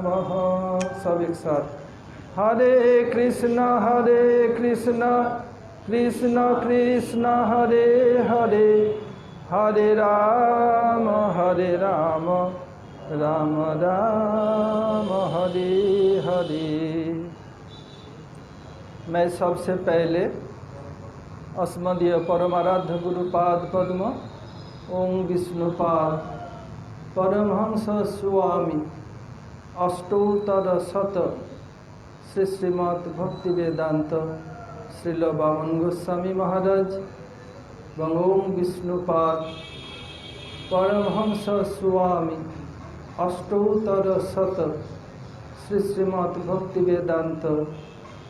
नमः। सब एक साथ। हरे कृष्ण कृष्ण कृष्ण हरे हरे, हरे राम राम राम हरे हरे। मैं सबसे पहले अस्मदीय परमाराध्य गुरुपाद पद्म ओम विष्णुपाद परमहंस स्वामी अष्टोत्तर शत श्री श्रीमद् भक्ति वेदांत श्रील वामन गोस्वामी महाराज एवं ओम विष्णुपाद परमहंस स्वामी अष्टोत्तर शत श्री श्रीमद् भक्ति वेदांत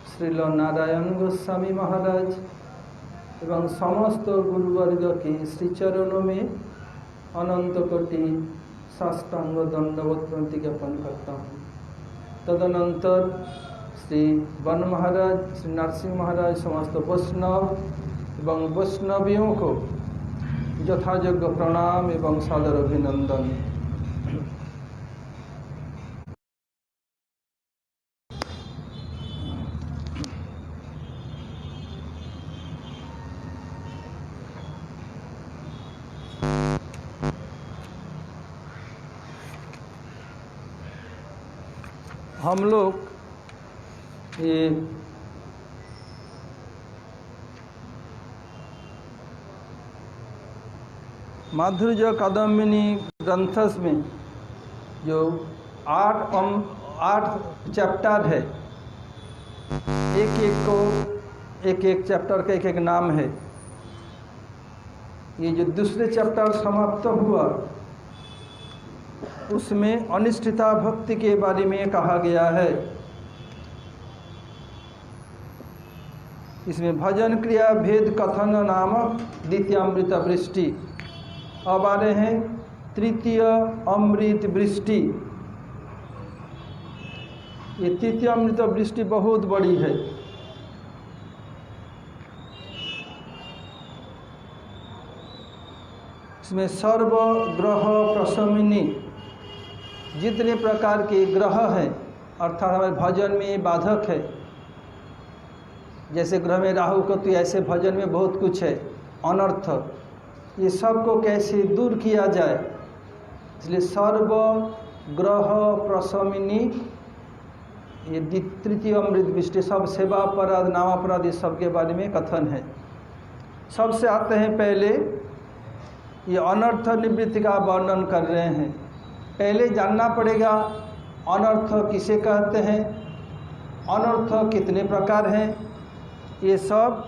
श्रील नारायण गोस्वामी महाराज एवं समस्त गुरुवर्ग के श्रीचरणों में अनंत कोटि साष्टांग दंडवत प्रणति ज्ञापन करता हूँ। तदनंतर श्री वन महाराज, श्री नरसिंह महाराज, समस्त वैष्णव एवं वैष्णवियों को यथायोग्य प्रणाम एवं सादर अभिनंदन। हम लोग ये माधुर्य कादम्बिनी ग्रंथस में जो 8 चैप्टर है, एक चैप्टर का एक नाम है। ये जो दूसरे चैप्टर समाप्त हुआ उसमें अनिष्ठिता भक्ति के बारे में कहा गया है। इसमें भजन क्रिया भेद कथन नामक द्वितीय अमृत वृष्टि। अब आ रहे हैं तृतीय अमृत वृष्टि। ये तृतीय अमृत वृष्टि बहुत बड़ी है। इसमें सर्व ग्रह प्रशमिनी, जितने प्रकार के ग्रह हैं अर्थात हमारे भजन में बाधक है, जैसे ग्रह में राहु केतु, ऐसे भजन में बहुत कुछ है अनर्थ, ये सब को कैसे दूर किया जाए, इसलिए सर्व ग्रह प्रशमिनी ये तृतीय अमृत वृष्टि। सब सेवा अपराध नाम अपराध इस सब के बारे में कथन है। सबसे आते हैं पहले ये अनर्थ निवृत्ति का वर्णन कर रहे हैं। पहले जानना पड़ेगा अनर्थ किसे कहते हैं, अनर्थ कितने प्रकार हैं, ये सब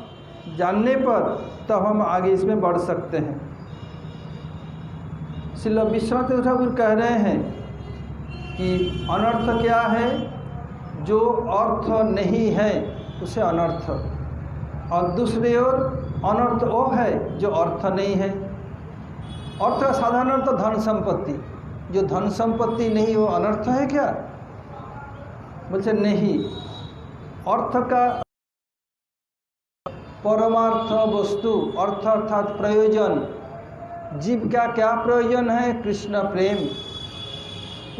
जानने पर तब हम आगे इसमें बढ़ सकते हैं। श्रील विश्वनाथ ठाकुर कह रहे हैं कि अनर्थ क्या है, जो अर्थ नहीं है उसे अनर्थ, और दूसरी ओर अनर्थ वो है जो अर्थ नहीं है। अर्थ का साधारण अर्थ धन संपत्ति, जो धन संपत्ति नहीं वो अनर्थ है क्या? बोलते नहीं। अर्थ का परमार्थ वस्तु, अर्थ अर्थात प्रयोजन, जीव का क्या प्रयोजन है? कृष्ण प्रेम।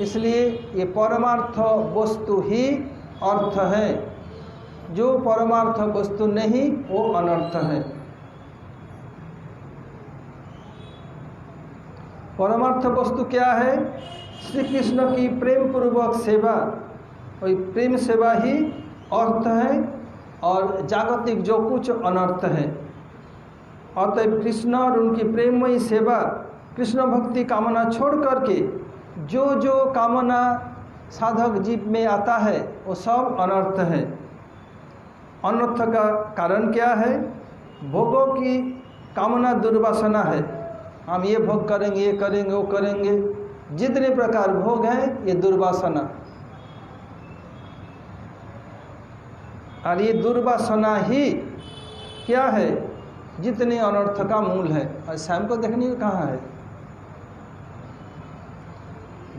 इसलिए ये परमार्थ वस्तु ही अर्थ है, जो परमार्थ वस्तु नहीं वो अनर्थ है। परमार्थ वस्तु क्या है? श्री कृष्ण की प्रेम पूर्वक सेवा, वही प्रेम सेवा ही अर्थ है, और जागतिक जो कुछ अनर्थ है। अतएव कृष्ण और उनकी प्रेममयी सेवा, कृष्ण भक्ति कामना छोड़ करके जो जो कामना साधक जीव में आता है वो सब अनर्थ है। अनर्थ का कारण क्या है? भोगों की कामना दुर्वासना है। हम ये भोग करेंगे, ये करेंगे, वो करेंगे, जितने प्रकार भोग हैं ये दुर्वासना, और ये दुर्वासना ही क्या है? जितने अनर्थ का मूल है। और शाम को देखने को कहाँ है?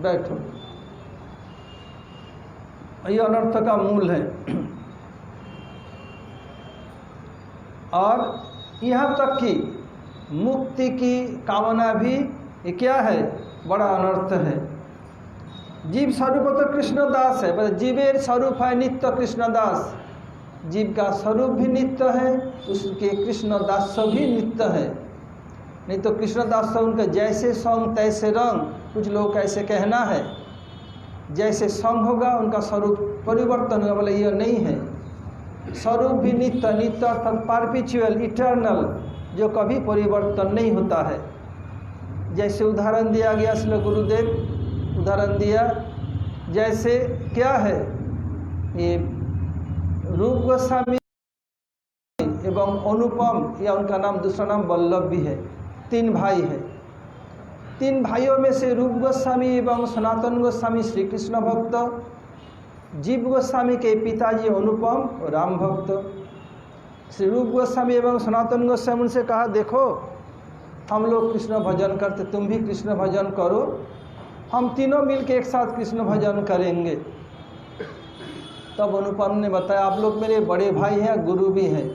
बैठो, ये अनर्थ का मूल है। और यहाँ तक कि मुक्ति की कामना भी ये क्या है? बड़ा अनर्थ है। जीव स्वरूप तो कृष्ण दास है, पर जीवेर स्वरूप है नित्य कृष्ण दास। जीव का स्वरूप भी नित्य है, उसके कृष्ण दास भी नित्य है। नहीं तो कृष्ण दास उनका जैसे संग तैसे रंग, कुछ लोग ऐसे कहना है। जैसे संग होगा उनका स्वरूप परिवर्तन होगा, बोले यह नहीं है। स्वरूप भी नित्य, नित्य अर्थात परपेचुअल, इटर्नल, जो कभी परिवर्तन नहीं होता है। जैसे उदाहरण दिया गया श्री गुरुदेव उदाहरण दिया, जैसे क्या है ये रूप गोस्वामी एवं अनुपम, या उनका नाम दूसरा नाम वल्लभ भी है, 3 भाई है। 3 भाइयों में से रूप गोस्वामी एवं सनातन गोस्वामी श्री कृष्ण भक्त, जीव गोस्वामी के पिताजी अनुपम और राम भक्त। श्री रूप गोस्वामी एवं सनातन गोस्वामी उनसे कहा, देखो हम लोग कृष्ण भजन करते, तुम भी कृष्ण भजन करो, हम तीनों मिलके एक साथ कृष्ण भजन करेंगे। तब अनुपम ने बताया, आप लोग मेरे बड़े भाई हैं, गुरु भी हैं,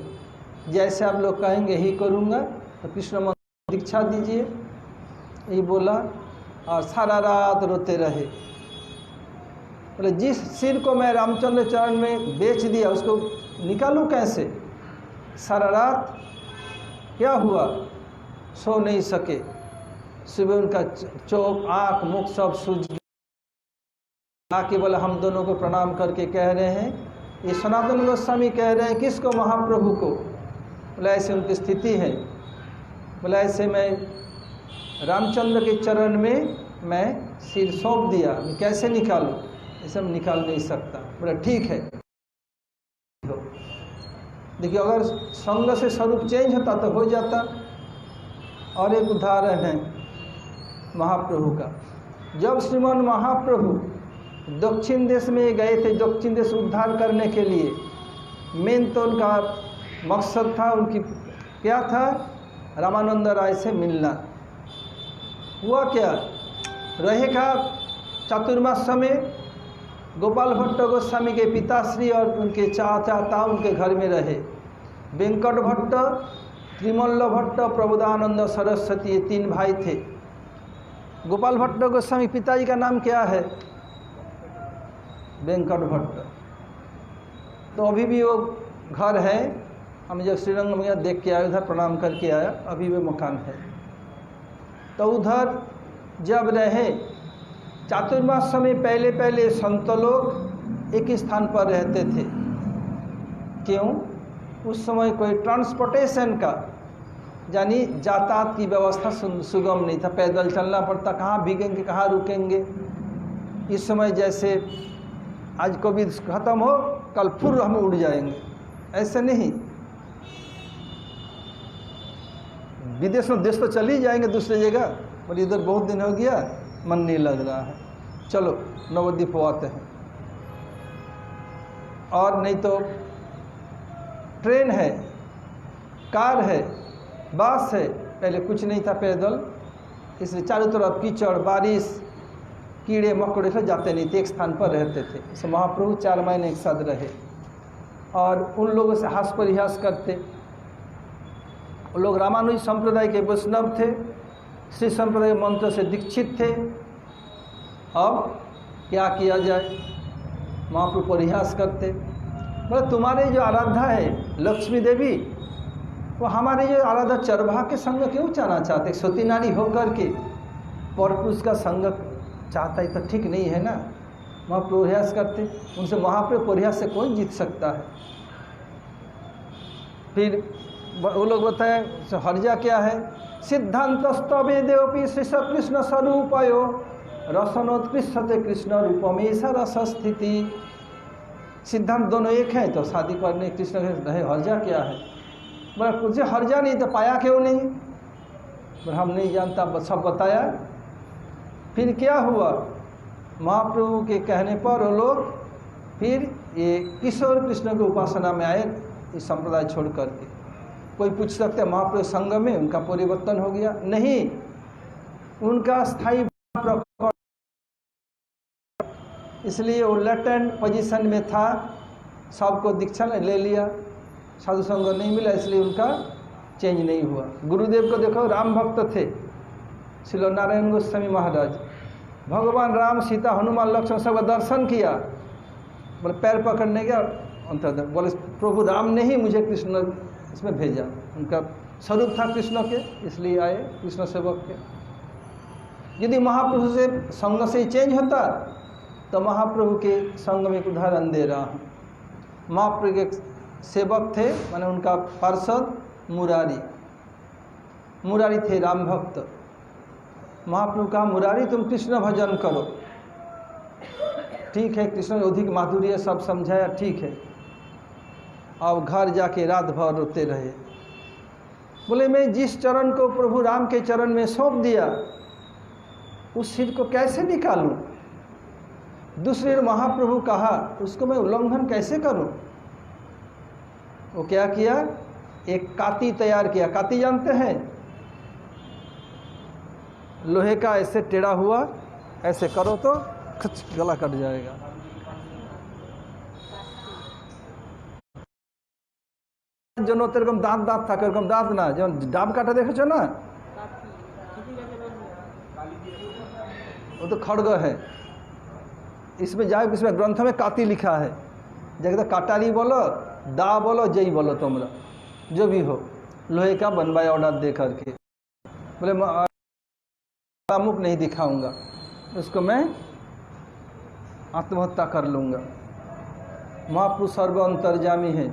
जैसे आप लोग कहेंगे ही करूँगा, तो कृष्ण मंत्र दीक्षा दीजिए। यही बोला और सारा रात रोते रहे। बोले जिस सिर को मैं रामचंद्र चरण में बेच दिया उसको निकालूं कैसे। सारा रात क्या हुआ, सो नहीं सके। सुबह उनका चोक आँख मुख सब सूझ गया। आके बोला हम दोनों को प्रणाम करके कह रहे हैं, ये सनातन गोस्वामी कह रहे हैं किसको, महाप्रभु को। बोला ऐसे उनकी स्थिति है। बोला ऐसे मैं रामचंद्र के चरण में मैं सिर सौंप दिया, मैं कैसे निकालूं, ऐसे हम निकाल नहीं सकता। बोला ठीक है। देखिए अगर संग से स्वरूप चेंज होता तो हो जाता। और एक उदाहरण है महाप्रभु का। जब श्रीमान महाप्रभु दक्षिण देश में गए थे, दक्षिण देश उद्धार करने के लिए, मेन तो उनका मकसद था, उनकी क्या था, रामानंद राय से मिलना। हुआ क्या, रहेगा चातुर्मास में गोपाल भट्ट गोस्वामी के पिताश्री और उनके चाचा उनके घर में रहे। वेंकट भट्ट, त्रिमल्ल भट्ट, प्रबोधानंद सरस्वती, ये 3 भाई थे। गोपाल भट्ट गोस्वामी पिताजी का नाम क्या है, वेंकट भट्ट। तो अभी भी वो घर है, हम जब श्रीरंग में देख के आए, उधर प्रणाम करके आया, अभी वो मकान है। तो उधर जब रहे चातुर्मास समय, पहले पहले संत लोग एक स्थान पर रहते थे। क्यों, उस समय कोई ट्रांसपोर्टेशन का यानी यातायात की व्यवस्था सुगम नहीं था, पैदल चलना पड़ता, कहाँ भीगेंगे कहाँ रुकेंगे। इस समय जैसे आज कोविड खत्म हो कल फिर हम उड़ जाएंगे, ऐसे नहीं। विदेश में देश तो चल ही जाएंगे दूसरी जगह, पर इधर बहुत दिन हो गया, मन नहीं लग रहा है, चलो नवद्वीप आते हैं। और नहीं तो ट्रेन है, कार है, बस है, पहले कुछ नहीं था पैदल, इसलिए चारों तरफ कीचड़ बारिश कीड़े मकोड़े से जाते नहीं थे, एक स्थान पर रहते थे। इसे महाप्रभु 4 महीने एक साथ रहे और उन लोगों से हास परिहास करते। वो लोग रामानुज संप्रदाय के वैष्णव थे, श्री संप्रदाय मंत्र से दीक्षित थे। अब क्या किया जाए, महाप्रभु परिहास करते, बोले तुम्हारे जो आराध्या है लक्ष्मी देवी, वो हमारे जो आराध्या चरवाहा के संग क्यों जाना चाहते, सती नारी होकर के परपुरुष का संग चाहता है तो ठीक नहीं है ना। महाप्रभु परिहास करते, उनसे महाप्रभु परिहास से कौन जीत सकता है। फिर वो लोग बताए हर्जा क्या है, सिद्धांतस्तवे देवपी श्री कृष्ण स्वरूपयो रसनोत्कृष्टते कृष्ण रूपमेशा रस स्थिति। सिद्धांत दोनों एक हैं, तो शादी करने कृष्ण के हर्जा क्या है। बोला कुछ हर्जा नहीं तो पाया क्यों नहीं, बोला हम नहीं जानता, सब बताया। फिर क्या हुआ, महाप्रभु के कहने पर वो लोग फिर ये किशोर कृष्ण की उपासना में आए, इस संप्रदाय छोड़ करके। कोई पूछ सकते हैं महाप्रभु संग में उनका परिवर्तन हो गया, नहीं, उनका स्थायी प्रकट, इसलिए वो लेटेंट पोजीशन में था, सबको दीक्षा ले लिया, साधु संग नहीं मिला, इसलिए उनका चेंज नहीं हुआ। गुरुदेव को देखो राम भक्त थे, श्री नारायण गोस्वामी महाराज, भगवान राम, सीता, हनुमान, लक्ष्मण सबका दर्शन किया, बोले पैर पकड़ने गया अंतर, बोले प्रभु राम ने ही मुझे कृष्ण इसमें भेजा, उनका स्वरूप था कृष्ण के, इसलिए आए कृष्ण सेवक के। यदि महाप्रभु से संग से ही चेंज होता तो महाप्रभु के संग में एक उदाहरण दे रहा हूँ। महाप्रभु के सेवक थे, माने उनका पार्षद मुरारी, मुरारी थे राम भक्त। महाप्रभु कहा मुरारी तुम कृष्ण भजन करो। ठीक है, कृष्ण अधिक माधुर्य सब समझाया, ठीक है। अब घर जाके रात भर रोते रहे। बोले मैं जिस चरण को प्रभु राम के चरण में सौंप दिया उस सिर को कैसे निकालूं? दूसरे महाप्रभु कहा उसको मैं उल्लंघन कैसे करूं? वो क्या किया, एक काती तैयार किया। काती जानते हैं, लोहे का ऐसे टेढ़ा हुआ, ऐसे करो तो खच गला कट जाएगा। जो तेरकम दांत दांत था, एरकम दांत ना, जो डाब काटा देखे ना, वो तो खड़ग है। इसमें जाए, इसमें ग्रंथ में काती लिखा है, जगह काटारी बोलो, दा बोलो, जई बोलो, तुमरा जो भी हो, लोहे का बनवाया ऑर्डर दे करके। बोले मुख नहीं दिखाऊंगा, उसको मैं आत्महत्या कर लूँगा। महाप्रभु सर्व अंतर्यामी है।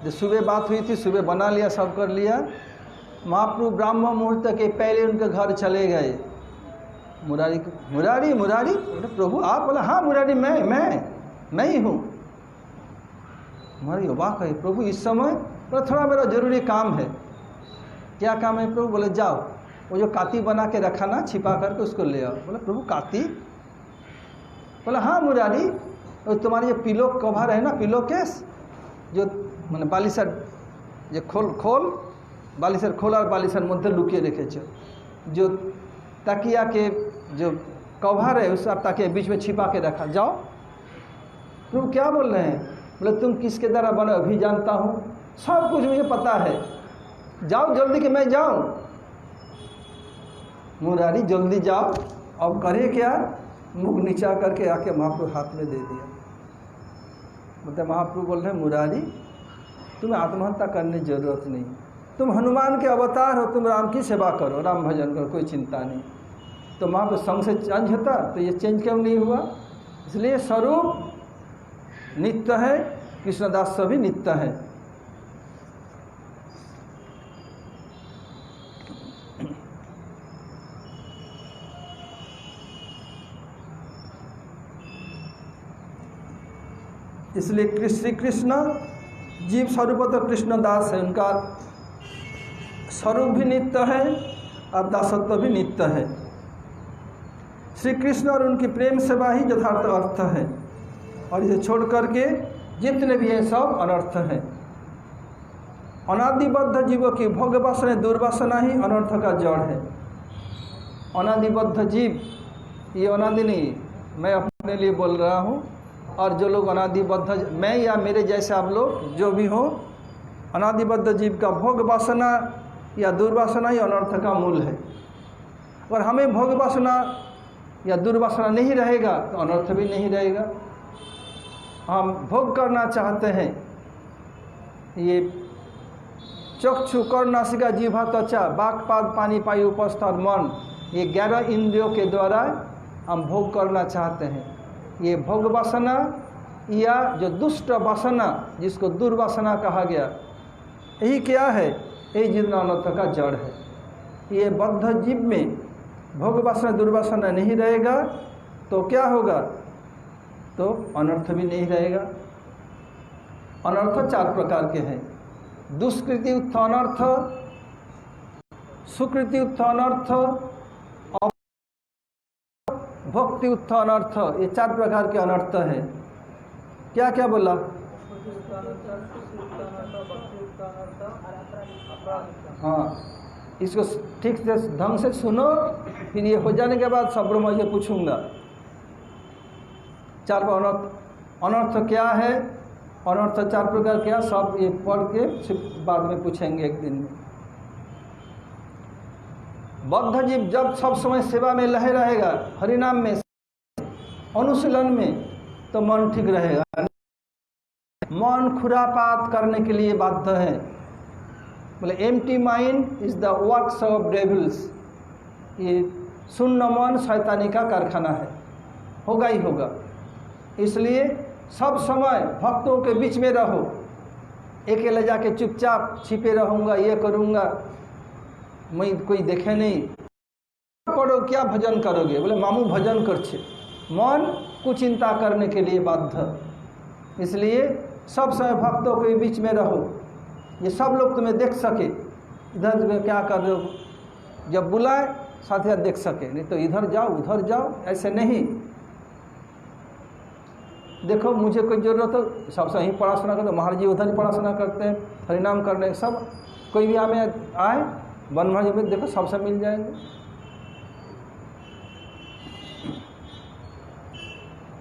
जो सुबह बात हुई थी, सुबह बना लिया, सब कर लिया। महाप्रभु ब्राह्मण मुहूर्त के पहले उनके घर चले गए। मुरारी मुरारी मुरारी, प्रभु आप? बोला हाँ मुरारी, मैं ही हूँ। मुरारी वाह कहे प्रभु इस समय, पर थोड़ा मेरा जरूरी काम है। क्या काम है प्रभु? बोले जाओ वो जो काती बना के रखा ना, छिपा करके उसको ले आओ। बोले प्रभु काती? बोला हाँ मुरारी, और तुम्हारी जो पिलो कवर है ना, पिलो केस, जो मैंने बालिशर जो खोल बालिशर खोल और बालिशर मध्य लुकिए रखे, जो तकिया के जो कवर है उस तकिया बीच में छिपा के रखा। जाओ। प्रभु क्या बोल रहे हैं? बोले तुम किसके द्वारा बने अभी जानता हूँ, सब कुछ मुझे पता है, जाओ जल्दी कि मैं जाऊँ। मुरारी जल्दी जाओ। अब करे क्या, मुख नीचा करके आके महाप्रभु हाथ में दे दिया। मतलब महाप्रभु बोल रहे मुरारी तुम्हें आत्महत्या करने की जरूरत नहीं, तुम हनुमान के अवतार हो, तुम राम की सेवा करो, राम भजन करो, कोई चिंता नहीं। तो महाप्रभु संग से चेंज होता तो ये चेंज क्यों नहीं हुआ? इसलिए स्वरूप नित्य है, कृष्णदास सभी नित्य है। इसलिए श्री कृष्ण जीव स्वरूप तो कृष्णदास है, उनका स्वरूप भी नित्य है और दासत्व भी नित्य है। श्री कृष्ण और उनकी प्रेम सेवा ही यथार्थ अर्थ है, और इसे छोड़ करके जितने भी हैं सब अनर्थ हैं। अनादिबद्ध जीवों की भोग वासना दुर्वासना ही अनर्थ का जड़ है। अनादिबद्ध जीव, ये अनादि नहीं, मैं अपने लिए बोल रहा हूँ, और जो लोग अनादिबद्ध, मैं या मेरे जैसे आप लोग जो भी हो, अनादिबद्ध जीव का भोग वासना या दुर्वासना ही अनर्थ का मूल है। और हमें भोग वासना या दुर्वासना नहीं रहेगा तो अनर्थ भी नहीं रहेगा। हम भोग करना चाहते हैं, ये चक्षु कर्ण नासिका जिह्वा त्वचा बाक पाद पानी पायु उपस्थ और मन, ये 11 इंद्रियों के द्वारा हम भोग करना चाहते हैं। ये भोग वासना या जो दुष्ट वासना, जिसको दुर्वासना कहा गया, यही क्या है? यही जितना अनर्थ का जड़ है। ये बद्ध जीव में भोग वासना दुर्वासना नहीं रहेगा तो क्या होगा? तो अनर्थ भी नहीं रहेगा। अनर्थ 4 प्रकार के हैं। दुष्कृति उत्थ अनर्थ, सुकृति उत्थ अनर्थ, भक्ति उत्थ अनर्थ, ये 4 प्रकार के अनर्थ हैं। क्या क्या बोला? हाँ, इसको ठीक से ढंग से सुनो, फिर ये हो जाने के बाद सब मैं ये पूछूंगा। 4 अनर्थ क्या है, अनर्थ 4 प्रकार क्या, सब ये पढ़ के बाद में पूछेंगे एक दिन में। बद्ध जीव जब सब समय सेवा में लहे रहेगा, हरिनाम में, अनुशीलन में, तो मन ठीक रहेगा। मन खुरापात करने के लिए बाध्य है। बोले empty mind is the works of devils. ये शून्य मन शैतानी का कारखाना है, होगा ही होगा। इसलिए सब समय भक्तों के बीच में रहो। अकेले जाके चुपचाप छिपे रहूँगा, ये करूँगा, मैं कोई देखे नहीं, पढ़ो क्या भजन करोगे? बोले मामू भजन कर छे। मन कुचिंता करने के लिए बाध्य। इसलिए सब समय भक्तों के बीच में रहो, ये सब लोग तुम्हें देख सके। इधर में क्या कर रहे हो, जब बुलाए साथ ही देख सके, नहीं तो इधर जाओ उधर जाओ, ऐसे नहीं। देखो मुझे कोई ज़रूरत हो, सबसे यहीं पढ़ाशुना करते, महाराज जी उधर ही पढ़ाशुना करते हैं, हरिनाम करने, सब कोई भी हमें आए वन महाराज में, देखो सबसे मिल जाएंगे।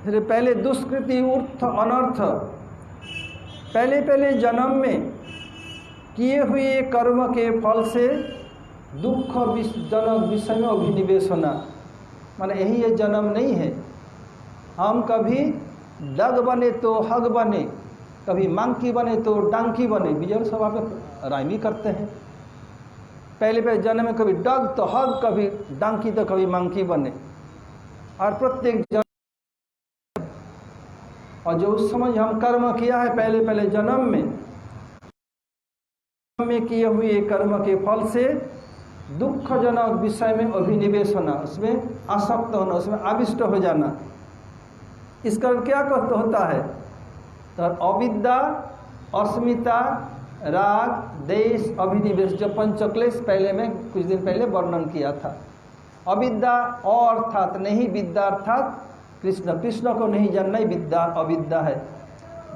फिर पहले दुष्कृति उर्थ अनर्थ, पहले पहले जन्म में किए हुए कर्म के फल से दुख जनक विषय में अभिनिवेश होना, माने यही ये जन्म नहीं है। हम कभी डग बने तो हग बने, कभी मंकी बने तो डंकी बने। विजय सभा पे राइमी करते हैं। पहले पहले जन्म में कभी डग तो हग, कभी डंकी तो कभी मंकी बने। और प्रत्येक जन्म, और जो उस समय हम कर्म किया है पहले पहले जन्म में किए हुए कर्म के फल से दुखजनक विषय में अभिनिवेश होना, उसमें आसक्त होना, उसमें आविष्ट हो जाना। इसका क्या होता है? तो अविद्या, अस्मिता, राग, देश, अभिनिवेश, जो पंचक्लेश पहले में कुछ दिन पहले वर्णन किया था। अविद्या अर्थात नहीं विद्या, अर्थात कृष्ण, कृष्ण को नहीं जानना ही विद्या अविद्या है।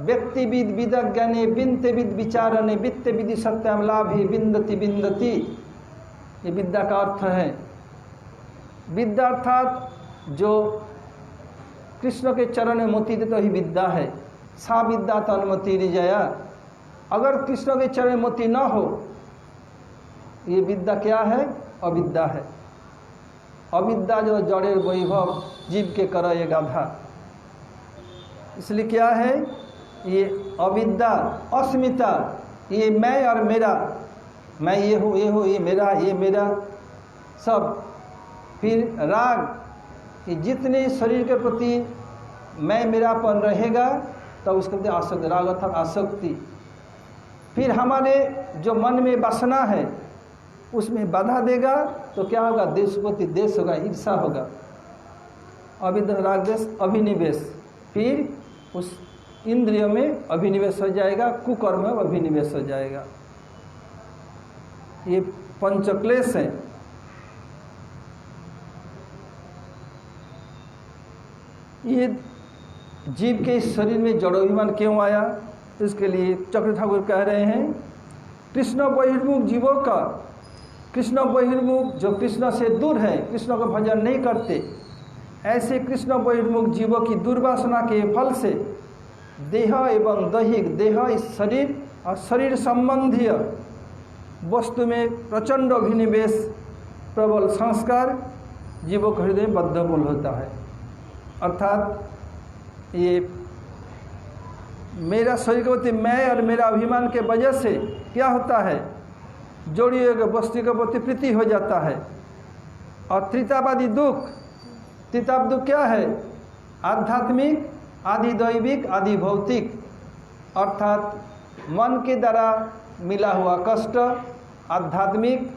व्यक्तिविद विदज्ञाने विंतविद विचारणे वित्त विधि सत्यम लाभे विंदति विंदति, ये विद्या का अर्थ है। विद्या अर्थात जो कृष्ण के चरण में मोती देते ही विद्या है। सा विद्या तो अनुमति निजया, अगर कृष्ण के चरण में मोती न हो, ये विद्या क्या है? अविद्या है। अविद्या जो जड़े वैभव जीव के कर ये गाधा। इसलिए क्या है? ये अविद्या, अस्मिता, ये मैं और मेरा, मैं ये हूँ, ये मेरा, ये मेरा सब। फिर राग, कि जितने शरीर के प्रति मैं मेरापन रहेगा तो उसके प्रति आसक्ति, राग अर्थात आसक्ति। फिर हमारे जो मन में वासना है उसमें बाधा देगा तो क्या होगा? देशपति देश होगा, ईर्षा होगा। अविद्या, राग, देश, अभिनिवेश। फिर उस इंद्रिय में अभिनिवेश हो जाएगा, कुकर्म में अभिनिवेश हो जाएगा। ये पंचक्लेश है। ये जीव के इस शरीर में जड़ोभिमान क्यों आया? इसके लिए चक्र ठाकुर कह रहे हैं, कृष्ण बहिर्मुख जीवों का, कृष्ण बहिर्मुख जो कृष्ण से दूर है, कृष्ण का भजन नहीं करते, ऐसे कृष्ण बहिर्मुख जीवों की दुर्वासना के फल से देह एवं दैहिक, देह इस शरीर और शरीर संबंधी वस्तु में प्रचंड अभिनिवेश, प्रबल संस्कार जीवों के हृदय में बद्धमूल होता है। अर्थात ये मेरा शरीर के प्रति मैं और मेरा अभिमान के वजह से क्या होता है? जोड़ी हुई वस्तु के प्रति प्रीति हो जाता है। और त्रितावादी दुख, त्रिताप दुख क्या है? आध्यात्मिक, आदि दैविक, आदि भौतिक। अर्थात मन के द्वारा मिला हुआ कष्ट आध्यात्मिक,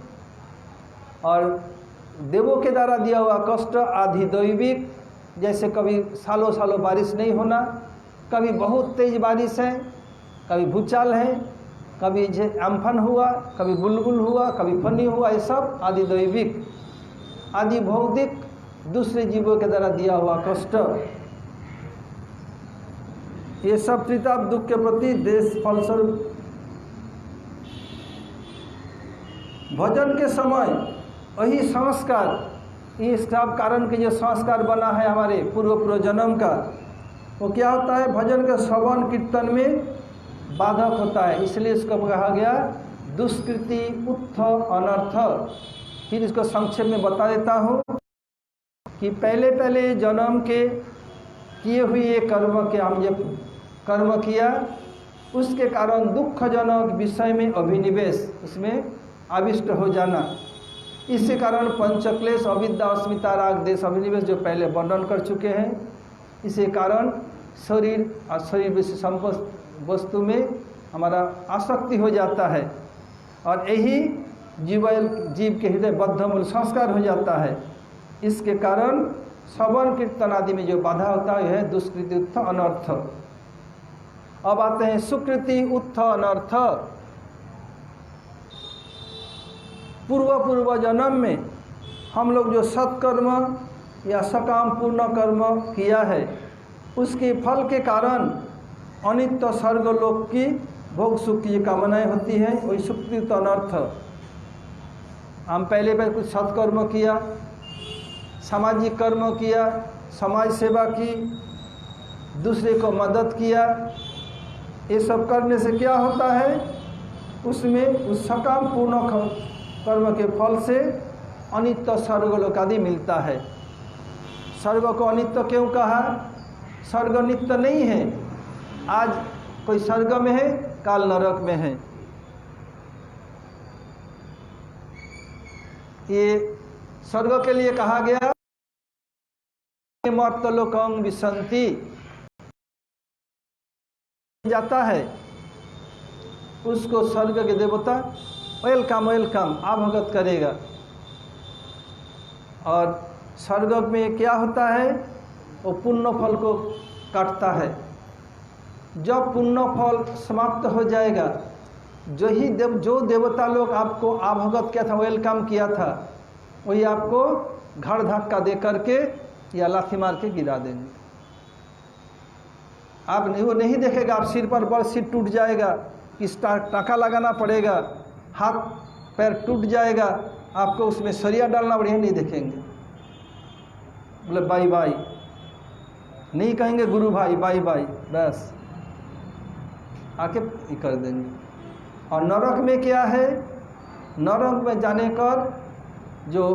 और देवों के द्वारा दिया हुआ कष्ट आदि दैविक। जैसे कभी सालों सालों बारिश नहीं होना, कभी बहुत तेज बारिश है, कभी भूचाल है, कभी अम्फन हुआ, कभी बुलबुल हुआ, कभी फनी हुआ, ये सब आदि दैविक। आदि भौतिक, दूसरे जीवों के द्वारा दिया हुआ कष्ट, ये सब त्रिताप दुख के प्रति देश फलस्वरूप भजन के समय वही संस्कार, ये सब कारण के जो संस्कार बना है हमारे पूर्व जन्म का, वो क्या होता है? भजन के श्रवण कीर्तन में बाधक होता है। इसलिए इसको कहा गया दुष्कृति उत्थ अनर्थ। फिर इसको संक्षेप में बता देता हूँ कि पहले पहले जन्म के किए हुए कर्म के हम जब कर्म किया, उसके कारण दुखजनक विषय में अभिनिवेश, उसमें आविष्ट हो जाना, इसके कारण पंचक्लेश अविद्या अस्मिता राग देश अभिनिवेश जो पहले वर्णन कर चुके हैं, इसी कारण शरीर और शरीर विषय वस्तु में हमारा आसक्ति हो जाता है और यही जीव के हृदय बद्ध मूल संस्कार हो जाता है। इसके कारण श्रवण कीर्तन आदि में जो बाधा होता है दुष्कृति उत्थ अनर्थ। अब आते हैं सुकृति उत्थ अनर्थ। पूर्व जन्म में हम लोग जो सत्कर्म या सकाम पूर्ण कर्म किया है, उसके फल के कारण अनित्य स्वर्गलोक की भोग सुख की कामनाएं होती हैं, वही सुकृत अनर्थ। हम पहले कुछ सत्कर्म किया, सामाजिक कर्म किया, समाज सेवा की, दूसरे को मदद किया, ये सब करने से क्या होता है, उसमें उस सकाम पूर्ण कर्म के फल से अनित्य स्वर्गलोक आदि मिलता है। स्वर्ग को अनित्य क्यों कहा? स्वर्ग नित्य नहीं है। आज कोई स्वर्ग में है, काल नरक में है। ये स्वर्ग के लिए कहा गया मर्तलोकं विसंति जाता है, उसको स्वर्ग के देवता वेलकम वेलकम आभगत करेगा। और स्वर्ग में क्या होता है, वो पुण्य फल को काटता है। जब पुण्य फल समाप्त हो जाएगा, जो देवता लोग आपको आभगत किया था, वेलकम किया था, वही आपको घर धक्का दे करके या लाठी मार के गिरा देंगे। आप नहीं, वो नहीं देखेगा, आप सिर पर बड़ सिर टूट जाएगा, किस टाका लगाना पड़ेगा, हाथ पैर टूट जाएगा, आपको उसमें सरिया डालना पड़ेगा, नहीं देखेंगे। बोले बाई बाई, नहीं कहेंगे गुरु भाई बाई बाई, बस आके कर देंगे। और नरक में क्या है, नरक में जाने कर जो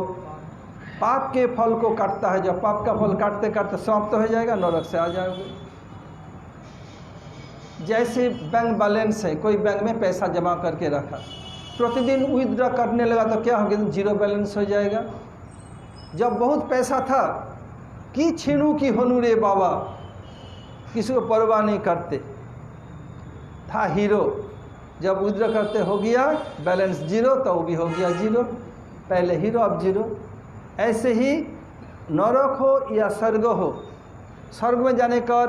पाप के फल को काटता है, जब पाप का फल काटते काटते समाप्त हो जाएगा, नरक से आ जाओगे। जैसे बैंक बैलेंस है, कोई बैंक में पैसा जमा करके रखा, प्रतिदिन विथड्रॉ करने लगा तो क्या होगा, जीरो बैलेंस हो जाएगा। जब बहुत पैसा था कि छीनू की होनू रे बाबा, किसी को परवाह नहीं करते, था हीरो। जब विथड्रॉ करते हो गया बैलेंस जीरो, तो वो भी हो गया जीरो, पहले हीरो अब जीरो। ऐसे ही नरक हो या स्वर्ग हो, स्वर्ग में जाने कर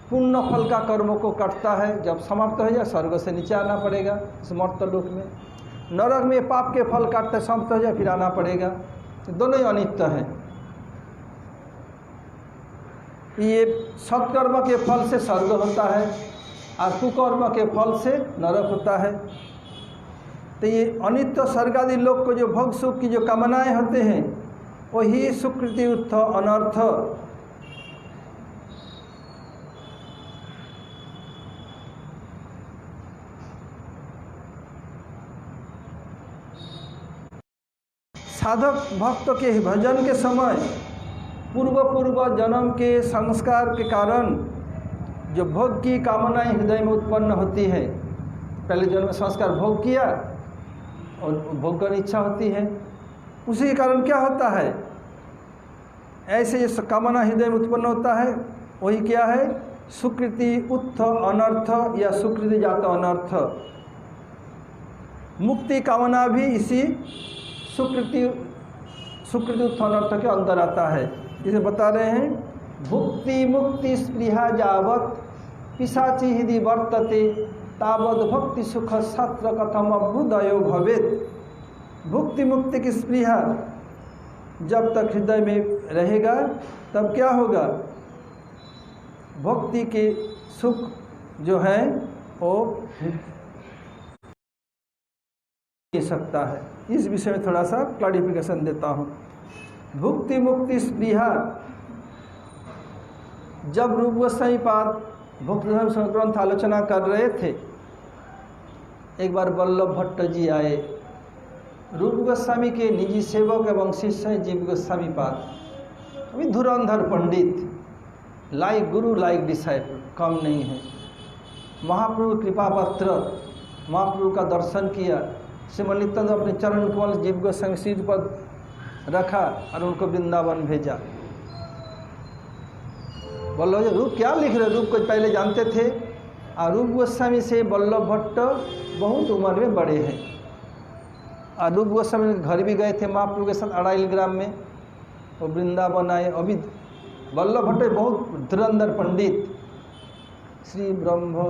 पुण्य फल का कर्मों को काटता है, जब समाप्त हो जाए स्वर्ग से नीचे आना पड़ेगा इस मर्तलोक में। नरक में पाप के फल काटते समाप्त हो जाए फिर आना पड़ेगा, दोनों ही अनित्य हैं। ये सत्कर्म के फल से स्वर्ग होता है और कुकर्म के फल से नरक होता है। तो ये अनित्य स्वर्ग आदि लोक को जो भोग सुख की जो कामनाएं होते हैं, वही सुकृति उत्थ अनर्थ। साधक भक्त के भजन के समय पूर्व जन्म के संस्कार के कारण जो भोग की कामनाएं हृदय में उत्पन्न होती है, पहले जन्म में संस्कार भोग किया और भोग करने इच्छा होती है, उसी के कारण क्या होता है, ऐसे जो कामना हृदय में उत्पन्न होता है, वही क्या है, सुकृति उत्थ अनर्थ या सुकृति जात अनर्थ। मुक्ति कामना भी इसी सुकृति उत्थ अनर्थ के अंदर आता है। जिसे बता रहे हैं, भुक्ति मुक्ति स्पृहा जावत पिशाची हृदय वर्तते तावद भक्ति सुख सत्र कथम अभ्युदयो भवेत। भुक्ति मुक्ति की स्पृहा जब तक हृदय में रहेगा तब क्या होगा, भक्ति के सुख जो है वो दे सकता है। इस विषय में थोड़ा सा क्लैरिफिकेशन देता हूँ। भुक्ति मुक्ति स्पृहा, जब रूप गोस्वामी पाद भक्त धर्म ग्रंथ आलोचना कर रहे थे, एक बार वल्लभ भट्ट जी आए, रूप गोस्वामी के निजी सेवक एवं शिष्य हैं जीव गोस्वामी पाद। अभी धुरंधर पंडित, लाइक गुरु लाइक डिसाइपल, कम नहीं है। महाप्रभु कृपा पत्र, महाप्रभु का दर्शन किया, श्रीमद नित्यानंद अपने चरण कमल जीव गोस्वामी सिर पर रखा और उनको वृंदावन भेजा। वल्लभ रूप क्या लिख रहे, रूप को पहले जानते थे। और रूप गोस्वामी से वल्लभ भट्ट बहुत उम्र में बड़े हैं। और रूप गोस्वामी के घर भी गए थे महाप्रभु के साथ अड़ाइल ग्राम में, वो वृंदावन आए। अभी वल्लभ भट्ट बहुत धुरंधर पंडित, श्री ब्रह्म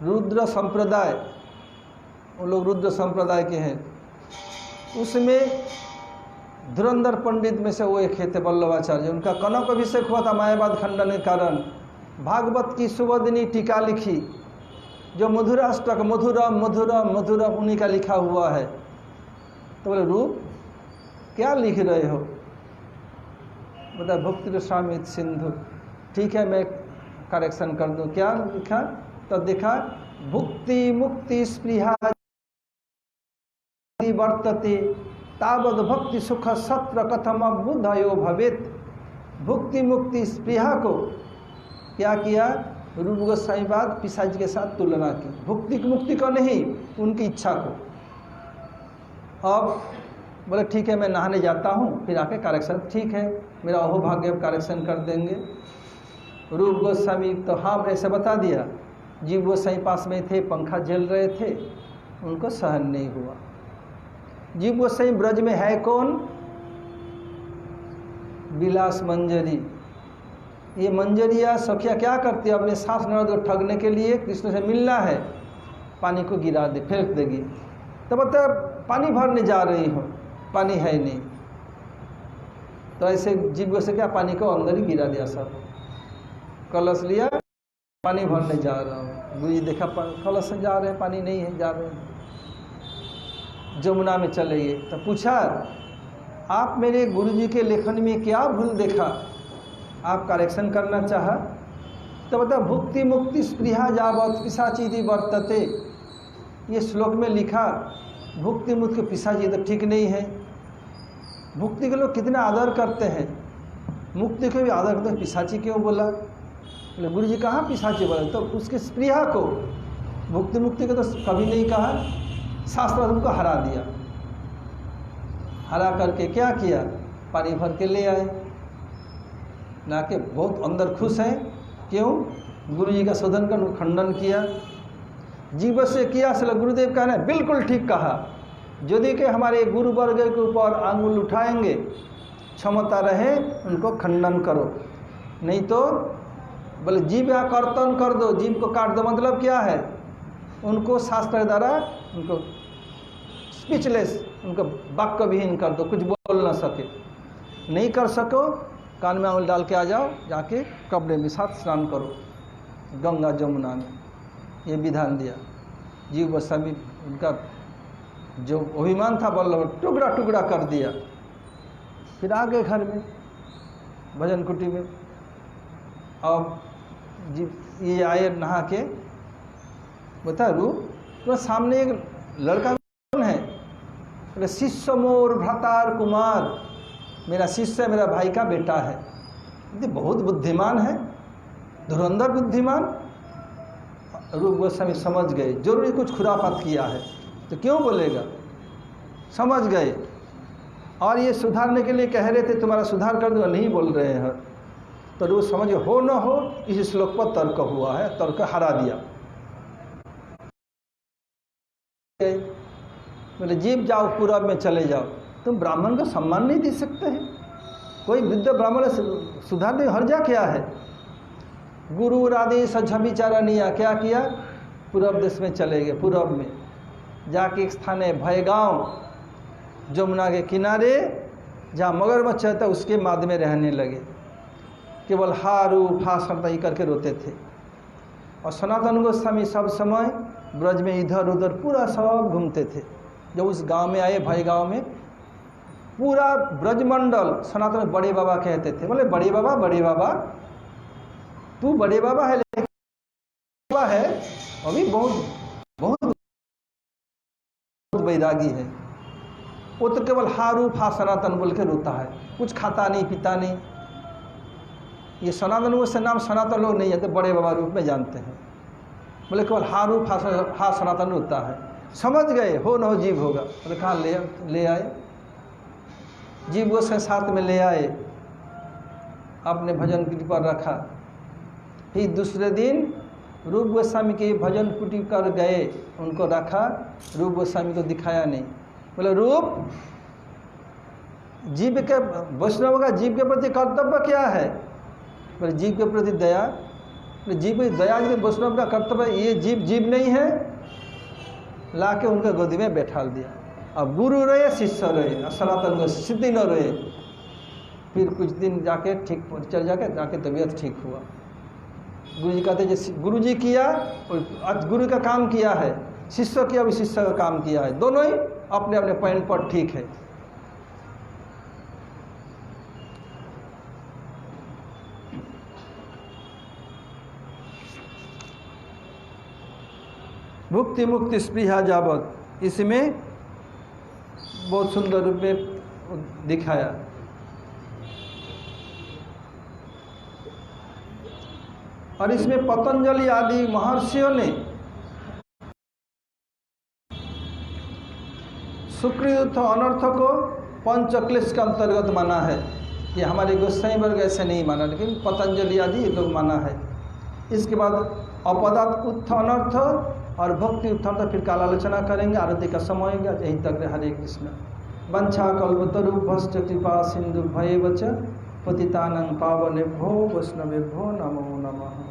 रुद्र संप्रदाय, वो लोग रुद्र संप्रदाय के हैं, उसमें धुरंधर पंडित में से वो एक थे वल्लभाचार्य। उनका कनक अभिषेक हुआ था मायावाद खंडन के कारण। भागवत की सुबोधिनी टीका लिखी, जो मधुराष्टक मधुरम मधुरम मधुरम उन्हीं का लिखा हुआ है। तो बोले रूप क्या लिख रहे हो? बता भक्ति रसामृत सिंधु। ठीक है मैं करेक्शन कर दूं। क्या लिखा? तो देखा भुक्ति मुक्ति स्पृहा वर्तते तावद भक्ति सुख सत्र कथम बुद्धयो भवेत। भुक्ति मुक्ति स्पृहा को क्या किया? रूप गोस्वामी बाद पिशाच के साथ तुलना की। भुक्ति मुक्ति को नहीं, उनकी इच्छा को। अब बोले ठीक है मैं नहाने जाता हूँ, फिर आके करेक्शन। ठीक है मेरा अहोभाग्य करेक्शन कर देंगे। रूप गोस्वामी तो हाँ ऐसे बता दिया। जीव गोस्वामी पास में थे, पंखा झेल रहे थे, उनको सहन नहीं हुआ। जीव गोस्वामी ब्रज में है कौन? विलास मंजरी। ये मंजरिया सखिया क्या करती है? अपने सास ननद को ठगने के लिए कृष्ण से मिलना है, पानी को गिरा दे, फेंक देगी। तो बता पानी भरने जा रही हो, पानी है नहीं। तो ऐसे जीव गोस्वामी क्या पानी को अंदर ही गिरा दिया। सब कलश लिया, पानी भरने जा रहा हूँ। गुरु जी देखा कलश से जा रहे हैं, पानी नहीं है, जा रहे हैं। जमुना में चले गए। तो पूछा आप मेरे गुरु जी के लेखन में क्या भूल देखा, आप करेक्शन करना चाहा? तो बता भुक्ति मुक्ति स्पृहा जावत पिशाचिति वर्तते। ये श्लोक में लिखा भुक्ति मुक्ति पिशाची तो ठीक नहीं है। भुक्ति के लोग कितना आदर करते हैं, मुक्ति को भी आदर करते हैं, पिशाची क्यों बोला? गुरु जी कहाँ पिशाची बोला? तो उसके स्पृहा को, भुक्ति मुक्ति को तो कभी नहीं कहा। शास्त्र उनको हरा दिया। हरा करके क्या किया? पानी भर के ले आए। ना के बहुत अंदर खुश हैं। क्यों? गुरु जी का शोधन का खंडन किया। जीव से किया से गुरुदेव कहना है बिल्कुल ठीक कहा। यदि के हमारे गुरु वर्ग के ऊपर आंगुल उठाएंगे, क्षमता रहे उनको खंडन करो, नहीं तो बोले जीव या कर्तन कर दो, जीव को काट दो। मतलब क्या है? उनको शास्त्र द्वारा उनको स्पीचलेस, उनको वाक्य विहीन कर दो, कुछ बोल ना सके। नहीं कर सको, कान में आंगुल डाल के आ जाओ, जाके कपड़े में साथ स्नान करो गंगा जमुना में। ये विधान दिया। जीव गोस्वामी उनका जो अभिमान था वल्लभ टुकड़ा टुकड़ा कर दिया। फिर आ गए घर में भजन कुटी में। अब ये आए नहा के, बता रूप तो सामने एक लड़का कौन है? बोले शिष्य मोर भ्रातार कुमार, मेरा शिष्य मेरा भाई का बेटा है। ये बहुत बुद्धिमान है, धुरंधर बुद्धिमान। रूप गोस्वामी समझ गए जरूरी कुछ खुराफात किया है, तो क्यों बोलेगा? समझ गए। और ये सुधारने के लिए कह रहे थे तुम्हारा सुधार कर दूंगा, नहीं बोल रहे हैं। तो रूप समझ हो न हो इस श्लोक पर तर्क हुआ है, तर्क हरा दिया। बोले जीव जाओ पूरब में चले जाओ। तुम ब्राह्मण को सम्मान नहीं दे सकते हैं? कोई वृद्ध ब्राह्मण सुधार दे, हर्जा क्या है? गुरु आदेश झबिचारणिया क्या किया? पूरब देश में चले गए। पूरब में जाके एक स्थान है भयगांव, जमुना के किनारे, जहाँ मगरमच्छ रहता उसके माद में रहने लगे। केवल हारू फासन ही करके रोते थे। और सनातन गोस्वामी सब समय ब्रज में इधर उधर पूरा सब घूमते थे। जब उस गांव में आए, भाई गांव में, पूरा ब्रजमंडल सनातन बड़े बाबा कहते थे। बोले बड़े बाबा तू बड़े बाबा है, लेकिन है अभी बहुत बहुत वैरागी है। वो तो केवल हा रूप हा सनातन बोल के रोता है, कुछ खाता नहीं पीता नहीं। ये सनातन वो से नाम सनातन लोग नहीं है, तो बड़े बाबा रूप में जानते हैं। बोले केवल हा रूप हा सनातन रोता है। समझ गए हो न हो जीव होगा। बोले कहाँ ले आए, जीव को साथ में ले आए, आपने भजन कुटी पर रखा। फिर दूसरे दिन रूप गोस्वामी के भजन कुटी कर गए, उनको रखा, रूप गोस्वामी को दिखाया नहीं। बोले रूप, जीव के वैष्णव का जीव के प्रति कर्तव्य क्या है? बोले जीव के प्रति दया। जीव की दया के वैष्णव का कर्तव्य, ये जीव नहीं है। ला के उनके गोदी में बैठा दिया। अब गुरु रहे शिष्य रहे, सनातन को सिद्धि न रहे। फिर कुछ दिन जाके ठीक चल जाके तबीयत ठीक हुआ। गुरु जी कहते जैसे गुरु जी किया, आज गुरु का काम किया है, शिष्य किया भी शिष्य का काम किया है, दोनों ही अपने अपने पॉइंट पर ठीक है। भुक्ति मुक्ति स्पृहा जावत, इसमें बहुत सुंदर रूप में दिखाया। और इसमें पतंजलि आदि महर्षियों ने सुकृत अनर्थ को पंचक्लेश के अंतर्गत माना है। ये हमारे गोसाई वर्ग ऐसे नहीं माना, लेकिन पतंजलि आदि ये लोग माना है। इसके बाद अपदात उत्थ अनर्थ और भक्ति उत्थान, फिर काल आलोचना करेंगे। आरती का समय होगा। यहीं तक। हरे कृष्ण। वंशा कल्पतरु भ्रष्ट कृपा सिंधु भयेव च पतितानां पावनेभ्यो वैष्णवेभ्यो नमो नमः।